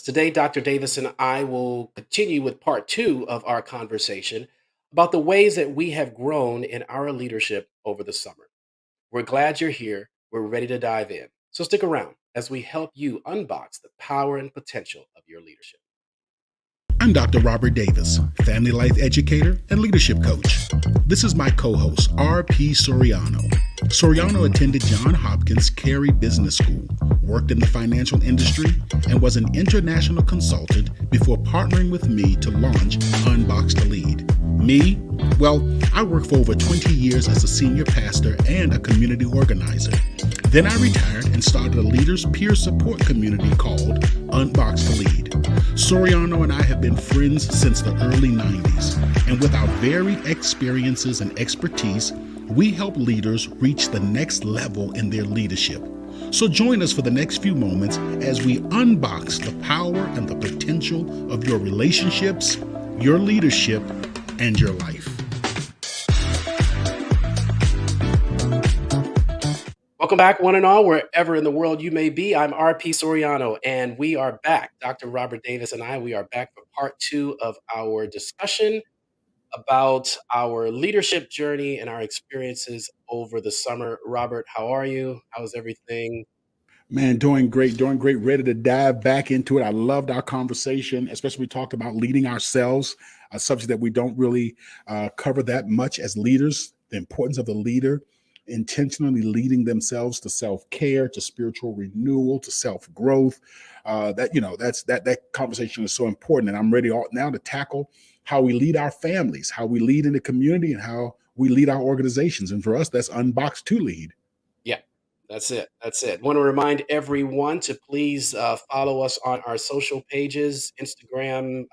Today, Dr. Davis and I will continue with part two of our conversation about the ways that we have grown in our leadership over the summer. We're glad you're here. We're ready to dive in. So stick around as we help you unbox the power and potential of your leadership. I'm Dr. Robert Davis, family life educator and leadership coach. This is my co host, R.P. Soriano. Soriano attended Johns Hopkins Carey Business School, worked in the financial industry, and was an international consultant before partnering with me to launch UnBoxed to Lead. Me? Well, I worked for over 20 years as a senior pastor and a community organizer. Then I retired and started a leaders peer support community called UnBoxed to Lead. Soriano and I have been friends since the early 90s, and with our varied experiences and expertise, we help leaders reach the next level in their leadership. So join us for the next few moments as we unbox the power and the potential of your relationships, your leadership, and your life. Welcome back, one and all, wherever in the world you may be. I'm R.P. Soriano, and we are back. Dr. Robert Davis and I, we are back for part two of our discussion about our leadership journey and our experiences over the summer. Robert, how are you? How's everything? Man, doing great, doing great. Ready to dive back into it. I loved our conversation, especially we talked about leading ourselves, a subject that we don't really cover that much as leaders, the importance of the leader intentionally leading themselves to self-care, to spiritual renewal, to self-growth. That conversation is so important. And I'm ready now to tackle how we lead our families, how we lead in the community, and how we lead our organizations. And for us, that's unboxed to lead. Yeah, that's it. That's it. Want to remind everyone to please follow us on our social pages, Instagram,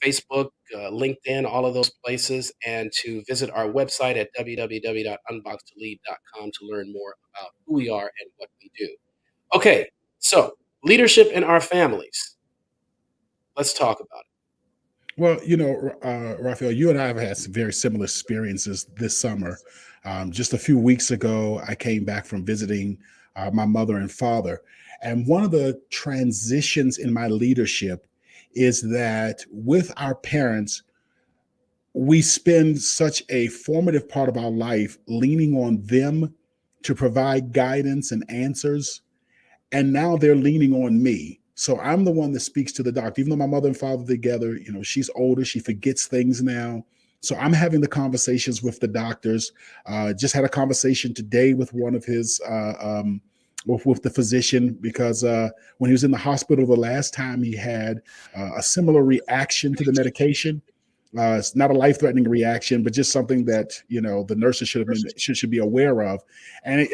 Facebook, LinkedIn, all of those places, and to visit our website at www.unboxedtolead.com to learn more about who we are and what we do. Okay, so leadership in our families. Let's talk about it. Well, Raphael, you and I have had some very similar experiences this summer. Just a few weeks ago, I came back from visiting my mother and father. And one of the transitions in my leadership is that with our parents, we spend such a formative part of our life leaning on them to provide guidance and answers. And now they're leaning on me. So I'm the one that speaks to the doctor. Even though my mother and father together, she's older, she forgets things now. So I'm having the conversations with the doctors. Just had a conversation today with one of his with the physician because when he was in the hospital the last time, he had a similar reaction to the medication. It's not a life-threatening reaction, but just something that the nurses should be aware of. And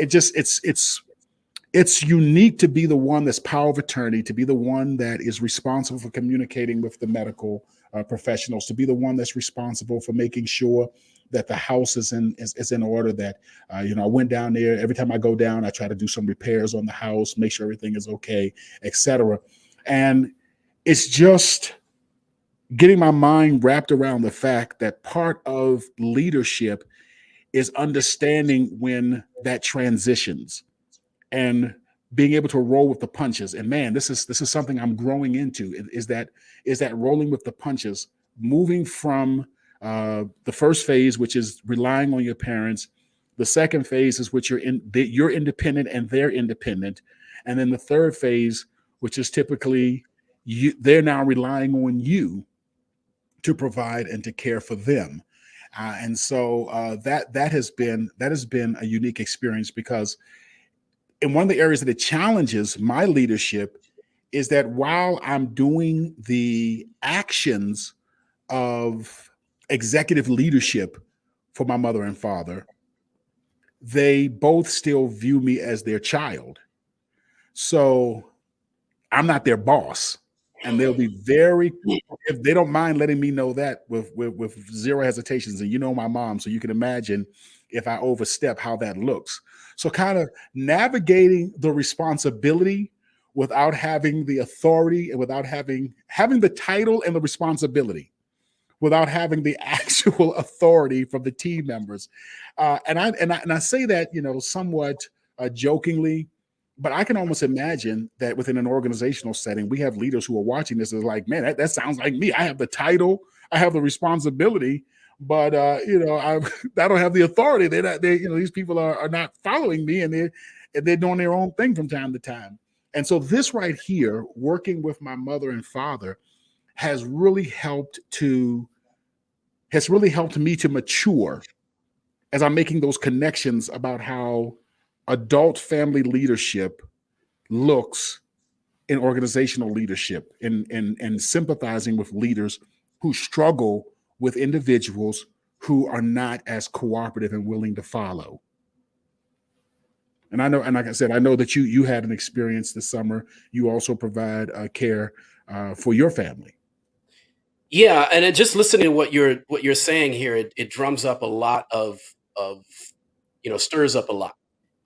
it's unique to be the one that's power of attorney, to be the one that is responsible for communicating with the medical professionals, to be the one that's responsible for making sure that the house is in order. That I went down there. Every time I go down, I try to do some repairs on the house, make sure everything is okay, etc. And it's just getting my mind wrapped around the fact that part of leadership is understanding when that transitions and being able to roll with the punches. And man, this is something I'm growing into, is that rolling with the punches, moving from the first phase, which is relying on your parents. The second phase is which you're independent and they're independent. And then the third phase, which is typically they're now relying on you to provide and to care for them. And so that has been a unique experience, because and one of the areas that it challenges my leadership is that while I'm doing the actions of executive leadership for my mother and father, they both still view me as their child. So I'm not their boss. And they'll be if they don't mind letting me know that with zero hesitations. And my mom, so you can imagine if I overstep how that looks. So kind of navigating the responsibility without having the authority and without having the title and the responsibility, without having the actual authority from the team members. And I say that, somewhat jokingly, but I can almost imagine that within an organizational setting, we have leaders who are watching this is like, man, that sounds like me. I have the title, I have the responsibility, but I I don't have the authority. They're not, these people are not following me, and they're doing their own thing from time to time. And so this right here, working with my mother and father, has really helped to has really helped me to mature as I'm making those connections about how adult family leadership looks in organizational leadership, and sympathizing with leaders who struggle with individuals who are not as cooperative and willing to follow. And I know, and like I said, I know that you had an experience this summer. You also provide care for your family. Yeah, and just listening to what you're saying here, it drums up a lot of stirs up a lot.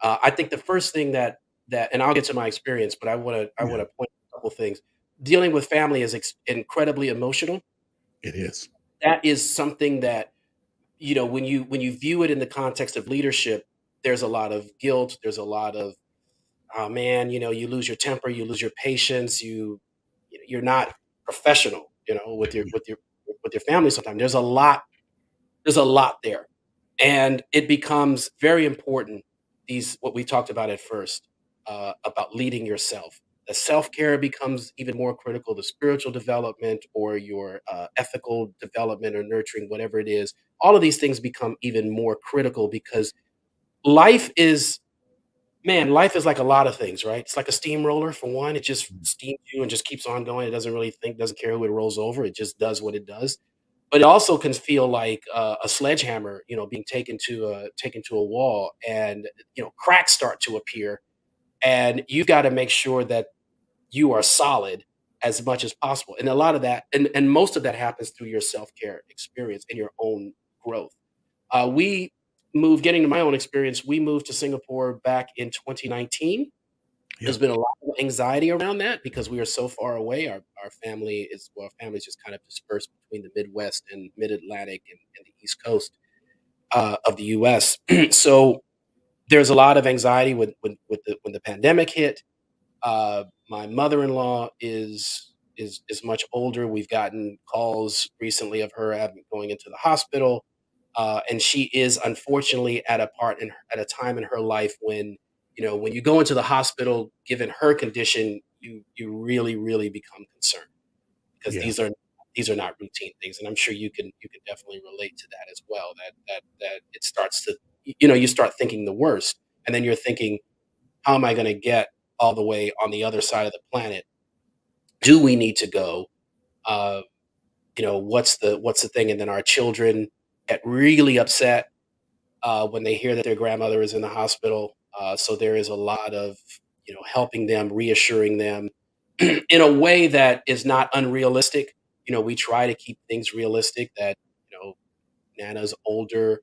I think the first thing and I'll get to my experience, but I Yeah, want to point out a couple things. Dealing with family is incredibly emotional. it is. That is something that when you view it in the context of leadership, there's a lot of guilt. There's a lot of, oh man, you lose your temper, you lose your patience, you're not professional, with your family. Sometimes there's a lot there, and it becomes very important. These what we talked about at first, about leading yourself. The self care becomes even more critical. The spiritual development, or your ethical development, or nurturing, whatever it is. All of these things become even more critical because life is Man, life is like a lot of things, right? It's like a steamroller for one, it just steams you and just keeps on going, it doesn't really think, doesn't care who it rolls over, it just does what it does. But it also can feel like, a sledgehammer, being taken to a wall, and, cracks start to appear, and you've gotta make sure that you are solid as much as possible, and a lot of that and most of that happens through your self-care experience and your own growth. We moved Getting to my own experience, we moved to Singapore back in 2019. There's Yep. been a lot of anxiety around that because we are so far away. Our family's just kind of dispersed between the Midwest and Mid-Atlantic and the East Coast, of the US. So, there's a lot of anxiety when the pandemic hit. My mother-in-law is much older. We've gotten calls recently of her going into the hospital, and she is unfortunately at a time in her life when when you go into the hospital, given her condition, you really really become concerned because Yeah. these are not routine things, and I'm sure you can definitely relate to that as well. That it starts to you start thinking the worst, and then you're thinking, how am I going to get all the way on the other side of the planet? Do we need to go? Uh, what's the thing? And then our children get really upset, when they hear that their grandmother is in the hospital. So there is a lot of helping them, reassuring them in a way that is not unrealistic. We try to keep things realistic. That Nana's older,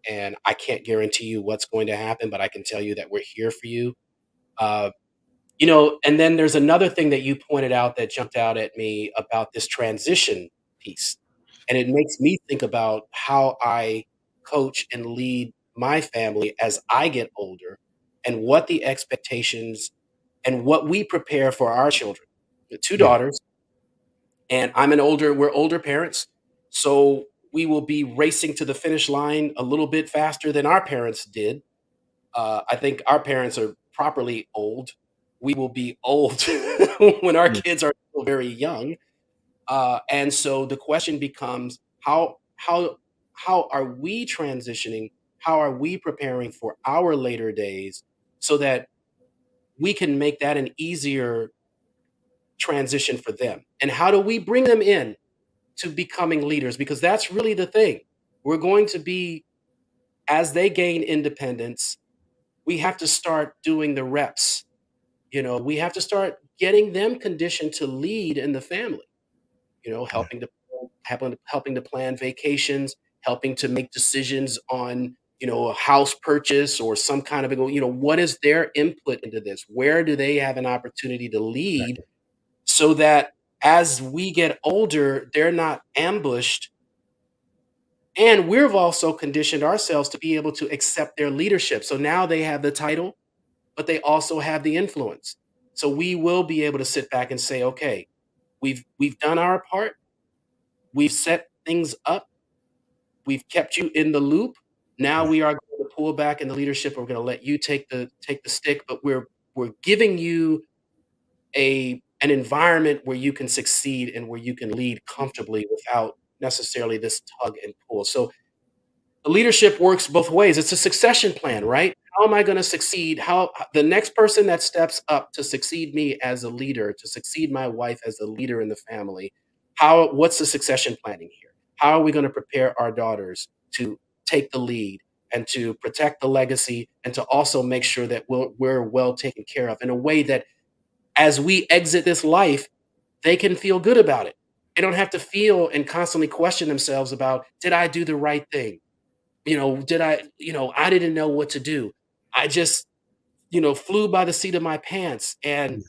and I can't guarantee you what's going to happen, but I can tell you that we're here for you. Uh, and then there's another thing that you pointed out that jumped out at me about this transition piece. And it makes me think about how I coach and lead my family as I get older, and what the expectations and what we prepare for our children. The two Yeah. daughters, and we're older parents. So we will be racing to the finish line a little bit faster than our parents did. I think our parents are properly old. We will be old when our Yeah. kids are still very young. And so the question becomes, how are we transitioning? How are we preparing for our later days so that we can make that an easier transition for them? And how do we bring them in to becoming leaders? Because that's really the thing. We're going to be, as they gain independence, we have to start doing the reps. We have to start getting them conditioned to lead in the family. Yeah. Helping to plan vacations, helping to make decisions on a house purchase or some kind of what is their input into this? Where do they have an opportunity to lead, Exactly. so that as we get older, they're not ambushed, and we've also conditioned ourselves to be able to accept their leadership. So now they have the title, but they also have the influence. So we will be able to sit back and say, okay, we've done our part, we've set things up, we've kept you in the loop. Now Yeah. we are going to pull back in the leadership. We're going to let you take the stick, but we're giving you an environment where you can succeed and where you can lead comfortably without necessarily this tug and pull. So the leadership works both ways. It's a succession plan, right? How am I going to succeed? How the next person that steps up to succeed me as a leader, to succeed my wife as a leader in the family, what's the succession planning here? How are we going to prepare our daughters to take the lead and to protect the legacy and to also make sure that we're well taken care of in a way that as we exit this life, they can feel good about it. They don't have to feel and constantly question themselves about, did I do the right thing? Did I didn't know what to do. I just, flew by the seat of my pants and,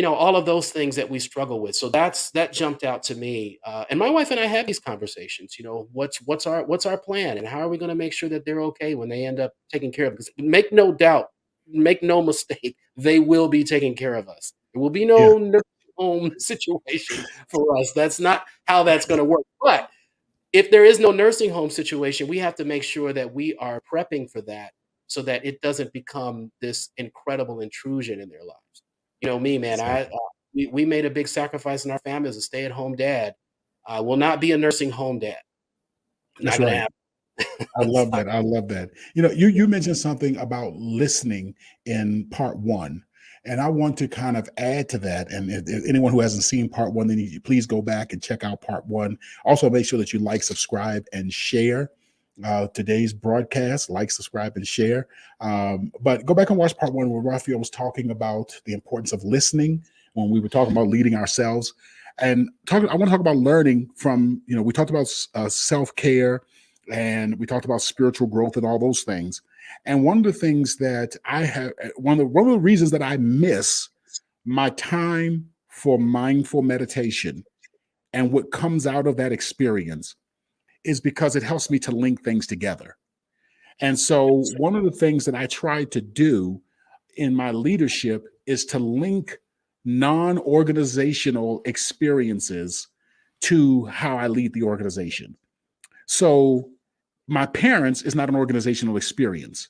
all of those things that we struggle with. So that jumped out to me. And my wife and I have these conversations, what's our plan and how are we going to make sure that they're okay when they end up taking care of, because make no doubt, make no mistake, they will be taking care of us. There will be Yeah. no nursing home situation for us. That's not how that's going to work. But if there is no nursing home situation, we have to make sure that we are prepping for that so that it doesn't become this incredible intrusion in their lives. Me, man, Exactly. we made a big sacrifice in our family as a stay-at-home dad. I will not be a nursing home dad. That's Not gonna right. happen. I It's love not. that. I love that. You mentioned something about listening in part one, and I want to kind of add to that. And if anyone who hasn't seen part one, then please go back and check out part one. Also, make sure that you like, subscribe, and share today's broadcast. Like, subscribe, and share. But go back and watch part one where Raphael was talking about the importance of listening when we were talking about leading ourselves. And I want to talk about learning from, we talked about self care and we talked about spiritual growth and all those things. And one of the things that I have, one of the reasons that I miss my time for mindful meditation and what comes out of that experience is because it helps me to link things together. And so, one of the things that I try to do in my leadership is to link non organizational experiences to how I lead the organization. So, my parents is not an organizational experience,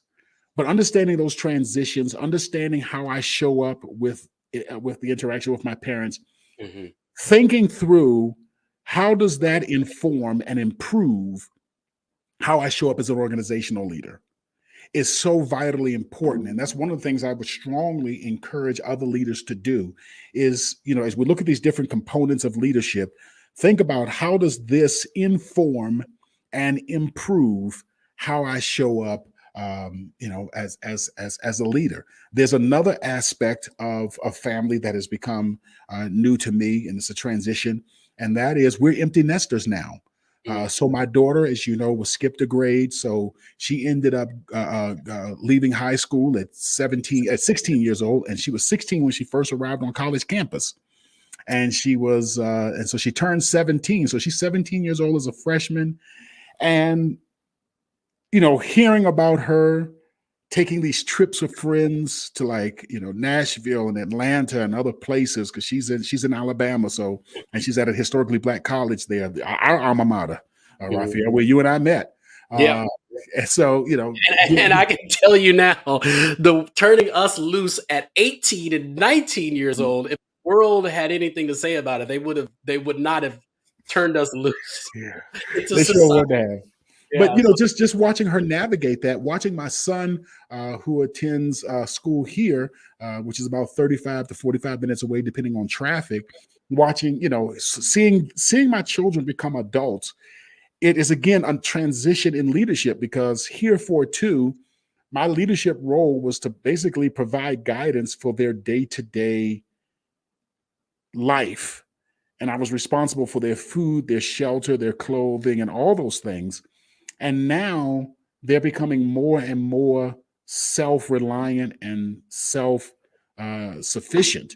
but understanding those transitions, understanding how I show up with the interaction with my parents, Mhm. thinking through how does that inform and improve how I show up as an organizational leader is so vitally important. And that's one of the things I would strongly encourage other leaders to do is, as we look at these different components of leadership, think about how does this inform and improve how I show up as a leader. There's another aspect of a family that has become new to me, and it's a transition, and that is we're empty nesters now. Mm. So my daughter, as you know, was skipped a grade, so she ended up leaving high school at 16 years old, and she was 16 when she first arrived on college campus. And so she turned 17. So she's 17 years old as a freshman, and hearing about her taking these trips with friends to Nashville and Atlanta and other places because she's in Alabama, so and she's at a historically black college there, our alma mater, Mhm. Raphael, where you and I met. Yep. And so And I can tell you now, the turning us loose at 18 and 19 years old, if the world had anything to say about it, they would not have turned us loose. yeah, It's a they sure society. would have. But Yeah. So just watching her navigate that, watching my son who attends school here, which is about 35 to 45 minutes away, depending on traffic, watching, seeing my children become adults, it is again a transition in leadership because here for too, my leadership role was to basically provide guidance for their day-to-day life. And I was responsible for their food, their shelter, their clothing, and all those things. And now they're becoming more and more self reliant and self sufficient.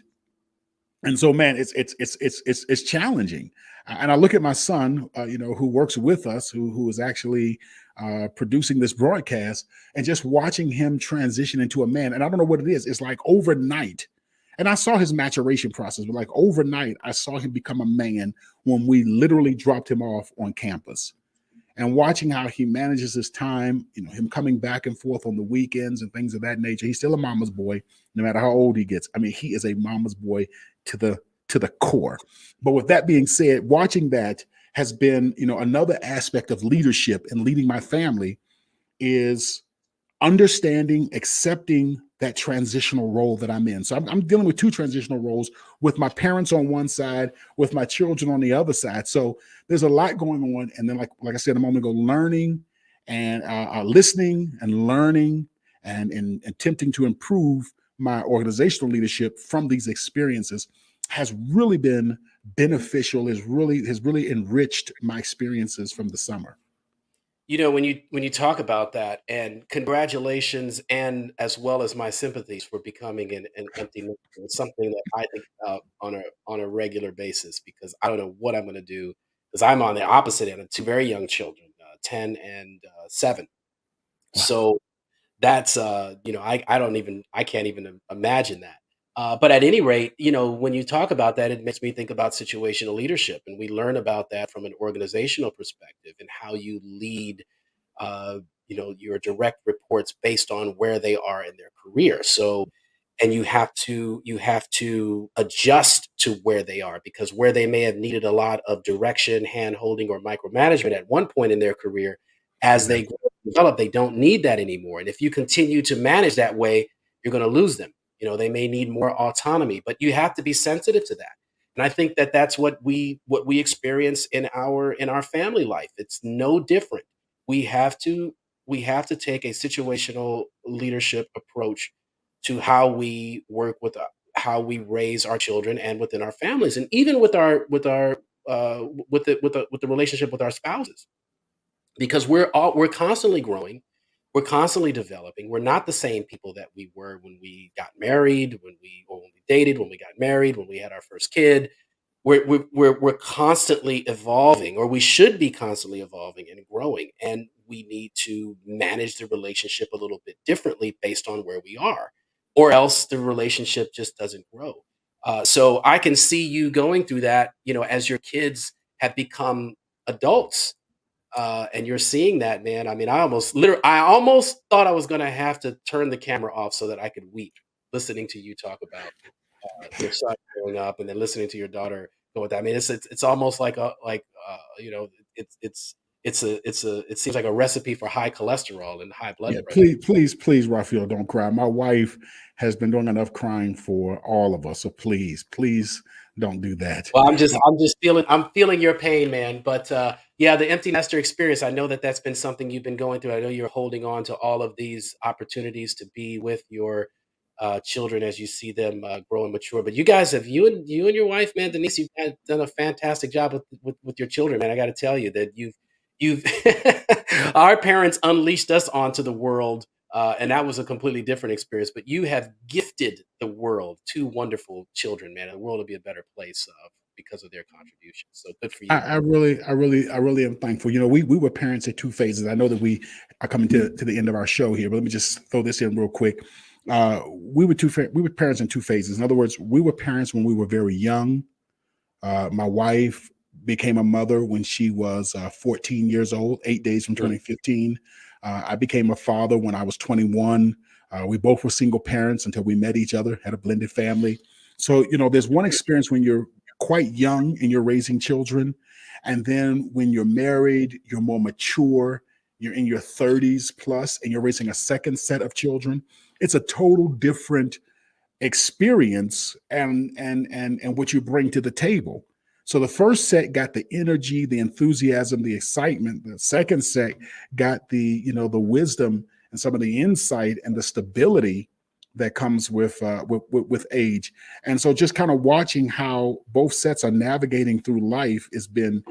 And so, man, it's challenging. And I look at my son, who works with us, who is actually producing this broadcast, and just watching him transition into a man. And I don't know what it is. It's like overnight. And I saw his maturation process, but like overnight, I saw him become a man when we literally dropped him off on campus, and watching how he manages his time, him coming back and forth on the weekends and things of that nature. He's still a mama's boy, no matter how old he gets. I mean, he is a mama's boy to the core. But with that being said, watching that has been, another aspect of leadership and leading my family is understanding, accepting that transitional role that I'm in. So I'm dealing with two transitional roles, with my parents on one side, with my children on the other side. So there's a lot going on. And then, like I said a moment ago, learning and listening and learning and attempting to improve my organizational leadership from these experiences has really been beneficial, has really enriched my experiences from the summer. When you talk about that, and congratulations, and as well as my sympathies for becoming an empty nester. It's something that I think about on a regular basis, because I don't know what I'm going to do, because I'm on the opposite end of two very young children, 10 and 7. Wow. So that's I can't even imagine that. But at any rate, when you talk about that, it makes me think about situational leadership, and we learn about that from an organizational perspective, and how you lead uh, your direct reports based on where they are in their career. So, and you have to adjust to where they are, because where they may have needed a lot of direction, hand holding, or micromanagement at one point in their career, as Yeah. they grow and develop, they don't need that anymore. And if you continue to manage that way, you're going to lose them. They may need more autonomy, but you have to be sensitive to that. And I think that that's what we experience in our family life. It's no different. We have to we have to take a situational leadership approach to how we work with how we raise our children, and within our families, and even with the relationship with our spouses, because we're constantly growing, we're constantly developing. We're not the same people that we were when we got married, when we dated, when we got married, when we had our first kid. We're constantly evolving, or we should be constantly evolving and growing, and we need to manage the relationship a little bit differently based on where we are, or else the relationship just doesn't grow. So I can see you going through that, as your kids have become adults, and you're seeing that, man. I mean, I almost thought I was going to have to turn the camera off so that I could weep, listening to you talk about your son growing up, and then listening to your daughter go with that. I mean, it's almost like it seems like a recipe for high cholesterol and high blood Yeah, pressure. please, please, please, Raphael, don't cry. My wife has been doing enough crying for all of us. So please, please don't do that. Well, I'm feeling your pain, man. But yeah, the empty nester experience. I know that that's been something you've been going through. I know you're holding on to all of these opportunities to be with your children as you see them grow and mature. But you and your wife, man, Denise, you've done a fantastic job with your children, man. I got to tell you that you've our parents unleashed us onto the world, and that was a completely different experience. But you have gifted the world two wonderful children, man. The world will be a better place because of their contributions. So good for you. I really am thankful. We were parents at two phases. I know that we are coming to the end of our show here, but let me just throw this in real quick. We were parents in two phases. In other words, we were parents when we were very young. My wife became a mother when she was 14 years old, 8 days from Mm, turning 15. I became a father when I was 21. We both were single parents until we met each other, had a blended family. So, there's one experience when you're quite young and you're raising children. And then when you're married, you're more mature, you're in your 30s plus, and you're raising a second set of children. It's a total different experience and what you bring to the table. So the first set got the energy, the enthusiasm, the excitement. The second set got the wisdom and some of the insight and the stability that comes with age. And so just kind of watching how both sets are navigating through life has been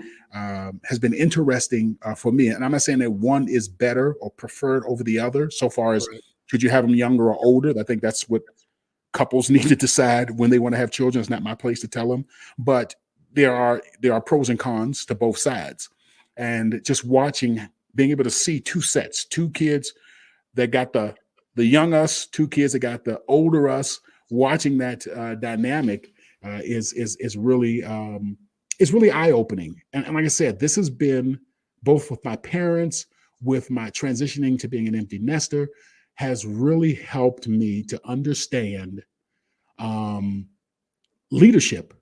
interesting for me. And I'm not saying that one is better or preferred over the other so far as right. should you have them younger or older. I think that's what Couples need to decide when they want to have children. It's not my place to tell them, but there are pros and cons to both sides. And just watching, being able to see two sets, two kids that got the young us, two kids that got the older us, watching that dynamic is really eye opening. And like I said, this has been both with my parents, with my transitioning to being an empty nester, has really helped me to understand leadership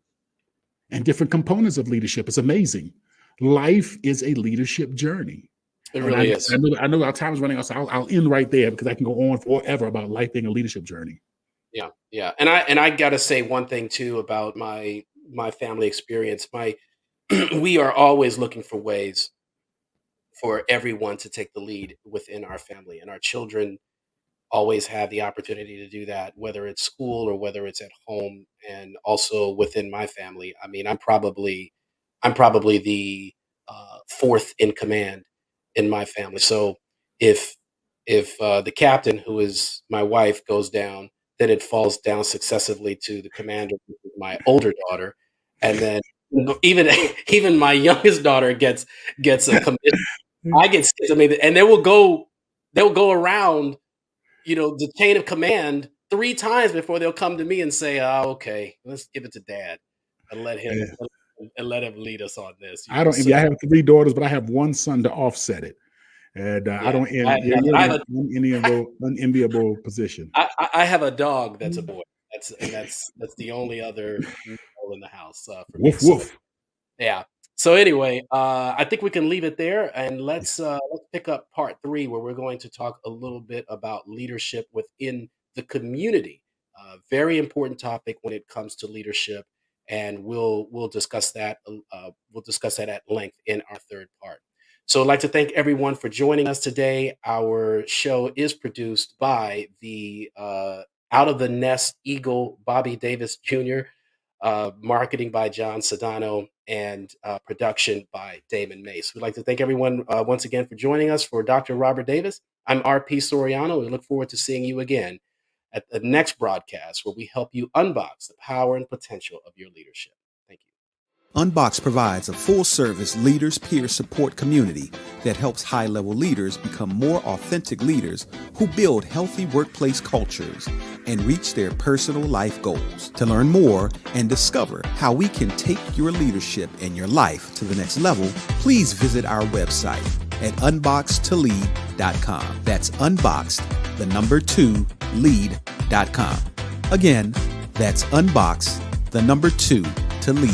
and different components of leadership. It's amazing. Life is a leadership journey. It And really is. I know our time is running out, so I'll end right there because I can go on forever about life being a leadership journey. Yeah, yeah. And I gotta say one thing too about my family experience. My we are always looking for ways for everyone to take the lead within our family, and our children always have the opportunity to do that, whether it's school or whether it's at home, and also within my family. I mean, I'm probably the fourth in command in my family. So if the captain, who is my wife, goes down, then it falls down successively to the commander, which is my older daughter, and then even even my youngest daughter gets a commission. I get six, I mean, and they'll go around, the chain of command 3 times before they'll come to me and say, "Oh, okay, let's give it to dad and let him lead us on this," I don't so envy. I have three daughters, but I have one son to offset it, and I yeah, don't. I And have nothing. you're in an unenviable position. I have a dog that's a boy. That's the only other male in the house, for me, Woof so woof. yeah. So anyway, I think we can leave it there, and let's pick up part 3, where we're going to talk a little bit about leadership within the community. Very important topic when it comes to leadership, and we'll discuss that. We'll discuss that at length in our third part. So I'd like to thank everyone for joining us today. Our show is produced by the Out of the Nest Eagle, Bobby Davis Jr., marketing by John Sedano, and production by Damon Mace. We'd like to thank everyone once again for joining us. For Dr. Robert Davis, I'm RP Soriano. We look forward to seeing you again at the next broadcast, where we help you unbox the power and potential of your leadership. Thank you. UnBoxed provides a full-service leaders peer support community that helps high-level leaders become more authentic leaders who build healthy workplace cultures and reach their personal life goals. To learn more and discover how we can take your leadership and your life to the next level, please visit our website at unboxedtolead.com. That's unboxed, 2, lead.com. Again, that's unboxed, 2, to lead.